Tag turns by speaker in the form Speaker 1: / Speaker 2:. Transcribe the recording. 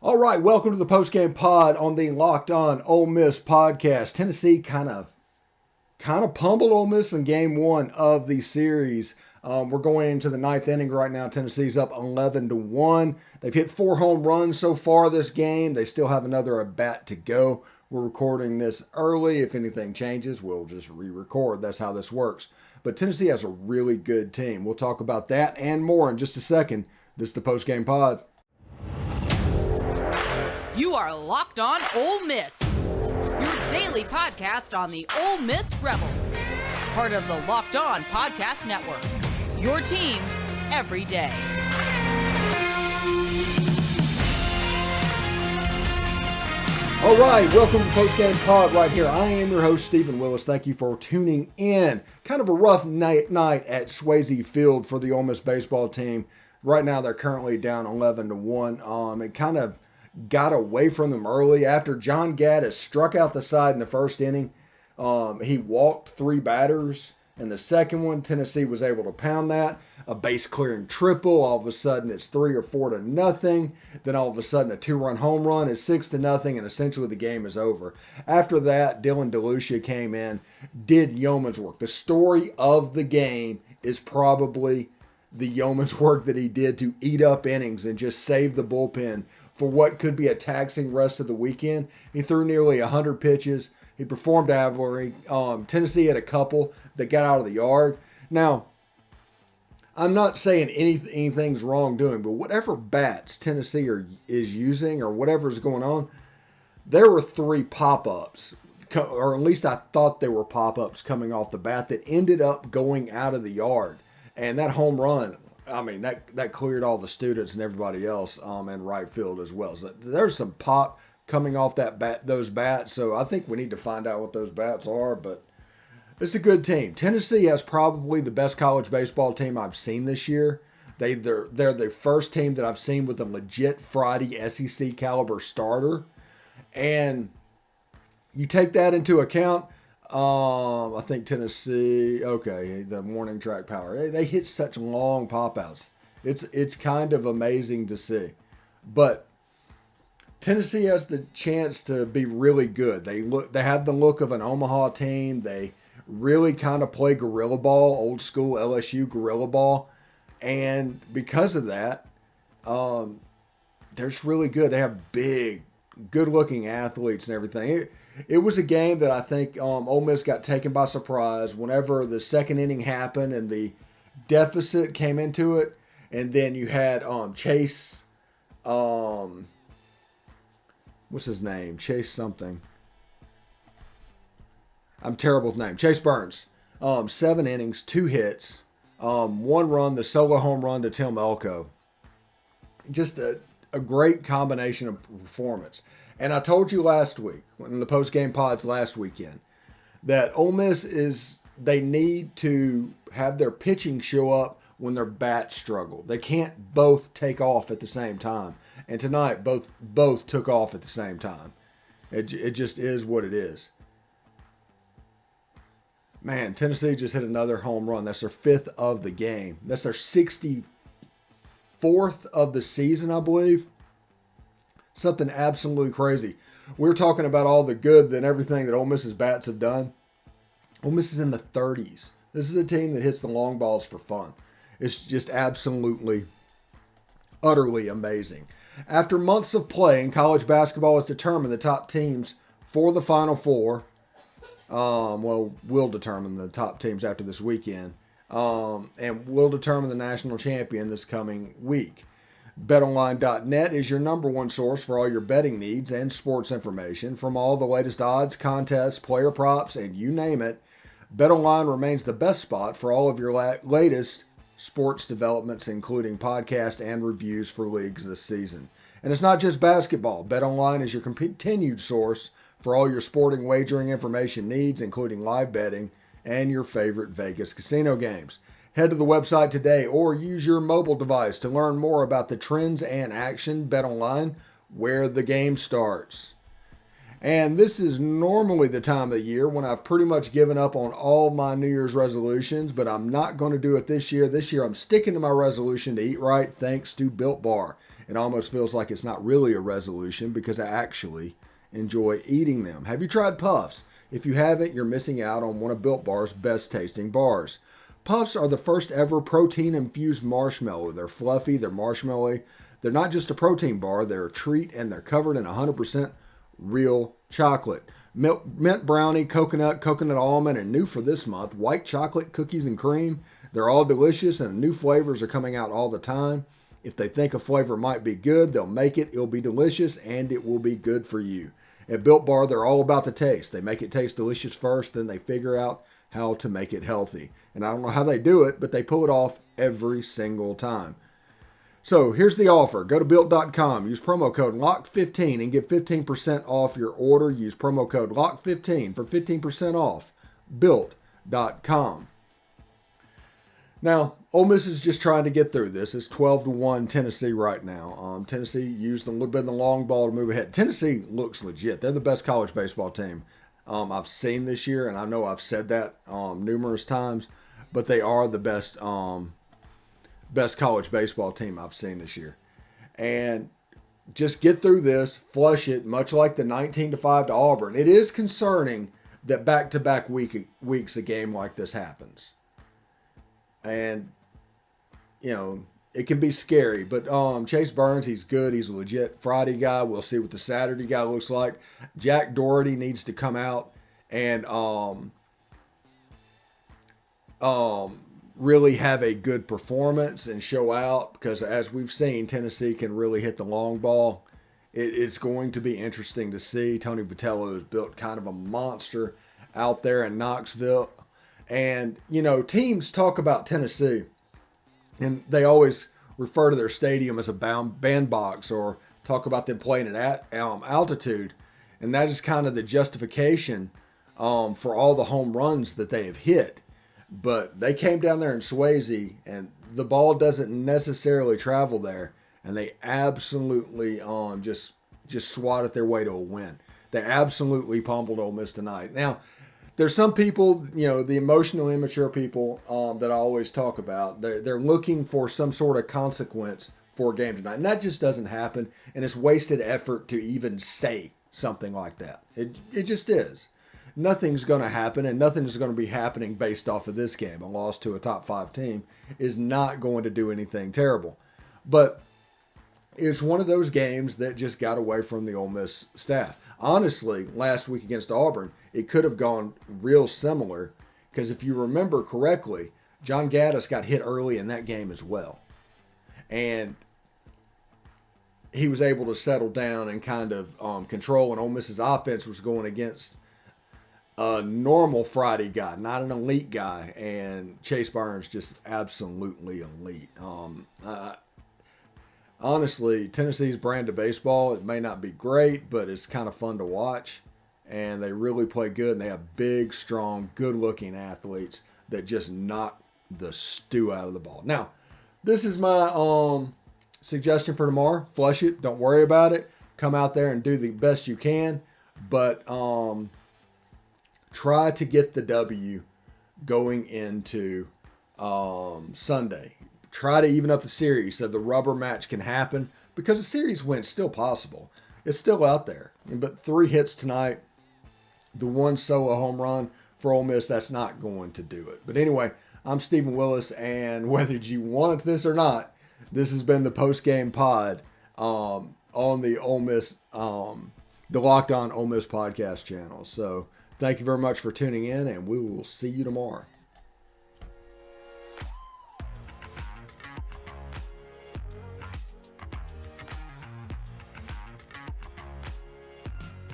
Speaker 1: All right, welcome to the postgame pod on the Locked On Ole Miss podcast. Tennessee kind of pummeled Ole Miss in game one of the series. We're going into the ninth inning right now. Tennessee's up 11-1. They've hit 4 home runs so far this game. They still have another at bat to go. We're recording this early. If anything changes, we'll just re-record. That's how this works. But Tennessee has a really good team. We'll talk about that and more in just a second. This is the postgame pod.
Speaker 2: You are Locked On Ole Miss, your daily podcast on the Ole Miss Rebels, part of the Locked On Podcast Network, your team every day.
Speaker 1: All right, welcome to the postgame pod right here. I am your host, Stephen Willis. Thank you for tuning in. Kind of a rough night at Swayze Field for the Ole Miss baseball team. Right now, they're currently down 11-1. It kind of got away from them early after John Gaddis struck out the side in the first inning. He walked 3 batters. In the second one, Tennessee was able to pound that. A base clearing triple. All of a sudden, it's 3 or 4-0. Then all of a sudden, a 2-run home run. It's 6-0, and essentially the game is over. After that, Delucia came in, did yeoman's work. The story of the game is probably the yeoman's work that he did to eat up innings and just save the bullpen for what could be a taxing rest of the weekend. He threw nearly 100 pitches. He performed admirably. Tennessee had a couple that got out of the yard. Now, I'm not saying anything's wrong doing, but whatever bats Tennessee is using or whatever's going on, there were 3 pop-ups, or at least I thought there were pop-ups coming off the bat that ended up going out of the yard. And that home run, I mean, that cleared all the students and everybody else in right field as well. So there's some pop coming off those bats. So I think we need to find out what those bats are. But it's a good team. Tennessee has probably the best college baseball team I've seen this year. They're the first team that I've seen with a legit Friday SEC caliber starter. And you take that into account. I think Tennessee, the morning track power. They hit such long pop-outs. It's kind of amazing to see. But Tennessee has the chance to be really good. They have the look of an Omaha team. They really kind of play guerrilla ball, old school LSU guerrilla ball. And because of that, they're just really good. They have big, good-looking athletes and everything. It was a game that I think Ole Miss got taken by surprise whenever the second inning happened and the deficit came into it. And then you had Chase, what's his name? Chase something. I'm terrible with names. Chase Burns. 7 innings, 2 hits, 1 run, the solo home run to Tim Elko. Just a great combination of performance. And I told you last week, in the post-game pods last weekend, that Ole Miss they need to have their pitching show up when their bats struggle. They can't both take off at the same time. And tonight, both took off at the same time. It just is what it is. Man, Tennessee just hit another home run. That's their 5th of the game. That's their 64th of the season, I believe. Something absolutely crazy. We're talking about all the good and everything that Ole Miss's bats have done. Ole Miss is in the 30s. This is a team that hits the long balls for fun. It's just absolutely, utterly amazing. After months of play, college basketball has determined the top teams for the Final Four. We'll determine the top teams after this weekend. And we'll determine the national champion this coming week. BetOnline.net is your number one source for all your betting needs and sports information. From all the latest odds, contests, player props, and you name it, BetOnline remains the best spot for all of your latest sports developments, including podcasts and reviews for leagues this season. And it's not just basketball. BetOnline is your continued source for all your sporting wagering information needs, including live betting and your favorite Vegas casino games. Head to the website today or use your mobile device to learn more about the trends and action. BetOnline, where the game starts. And this is normally the time of the year when I've pretty much given up on all my New Year's resolutions, but I'm not going to do it this year. This year I'm sticking to my resolution to eat right thanks to Built Bar. it almost feels like it's not really a resolution because I actually enjoy eating them. Have you tried Puffs? If you haven't, you're missing out on one of Built Bar's best tasting bars. Puffs are the first ever protein-infused marshmallow. They're fluffy, they're marshmallowy. They're not just a protein bar, they're a treat, and they're covered in 100% real chocolate. Mint brownie, coconut almond, and new for this month, white chocolate, cookies, and cream. They're all delicious, and new flavors are coming out all the time. If they think a flavor might be good, they'll make it. It'll be delicious, and it will be good for you. At Built Bar, they're all about the taste. They make it taste delicious first, then they figure out how to make it healthy. And I don't know how they do it, but they pull it off every single time. So here's the offer. Go to Built.com. Use promo code LOCK15 and get 15% off your order. Use promo code LOCK15 for 15% off. Built.com. Now, Ole Miss is just trying to get through this. It's 12-1 Tennessee right now. Tennessee used a little bit of the long ball to move ahead. Tennessee looks legit. They're the best college baseball team I've seen this year, and I know I've said that numerous times, but they are the best college baseball team I've seen this year. And just get through this, flush it, much like the 19-5 to Auburn. It is concerning that back-to-back weeks a game like this happens. And, you know, it can be scary. But Chase Burns, he's good. He's a legit Friday guy. We'll see what the Saturday guy looks like. Jack Doherty needs to come out and really have a good performance and show out. Because as we've seen, Tennessee can really hit the long ball. It's going to be interesting to see. Tony Vitello has built kind of a monster out there in Knoxville. And, you know, teams talk about Tennessee, and they always refer to their stadium as a bandbox or talk about them playing at altitude. And that is kind of the justification for all the home runs that they have hit. But they came down there in Swayze, and the ball doesn't necessarily travel there. And they absolutely just swatted their way to a win. They absolutely pummeled Ole Miss tonight. Now, there's some people, you know, the emotionally immature people that I always talk about. They're looking for some sort of consequence for a game tonight. And that just doesn't happen. And it's wasted effort to even say something like that. It just is. Nothing's going to happen, and nothing's going to be happening based off of this game. A loss to a top 5 team is not going to do anything terrible. But it's one of those games that just got away from the Ole Miss staff. Honestly, last week against Auburn, it could have gone real similar because if you remember correctly, John Gaddis got hit early in that game as well. And he was able to settle down and kind of control, and Ole Miss's offense was going against a normal Friday guy, not an elite guy, and Chase Burns just absolutely elite. Honestly, Tennessee's brand of baseball, it may not be great, but it's kind of fun to watch. And they really play good, and they have big, strong, good-looking athletes that just knock the stew out of the ball. Now, this is my suggestion for tomorrow. Flush it. Don't worry about it. Come out there and do the best you can. But try to get the W going into Sunday. Try to even up the series so the rubber match can happen because a series win's still possible. It's still out there. But 3 hits tonight, the 1 solo home run for Ole Miss, that's not going to do it. But anyway, I'm Stephen Willis, and whether you wanted this or not, this has been the post-game pod on the Ole Miss, the Locked On Ole Miss podcast channel. So thank you very much for tuning in, and we will see you tomorrow.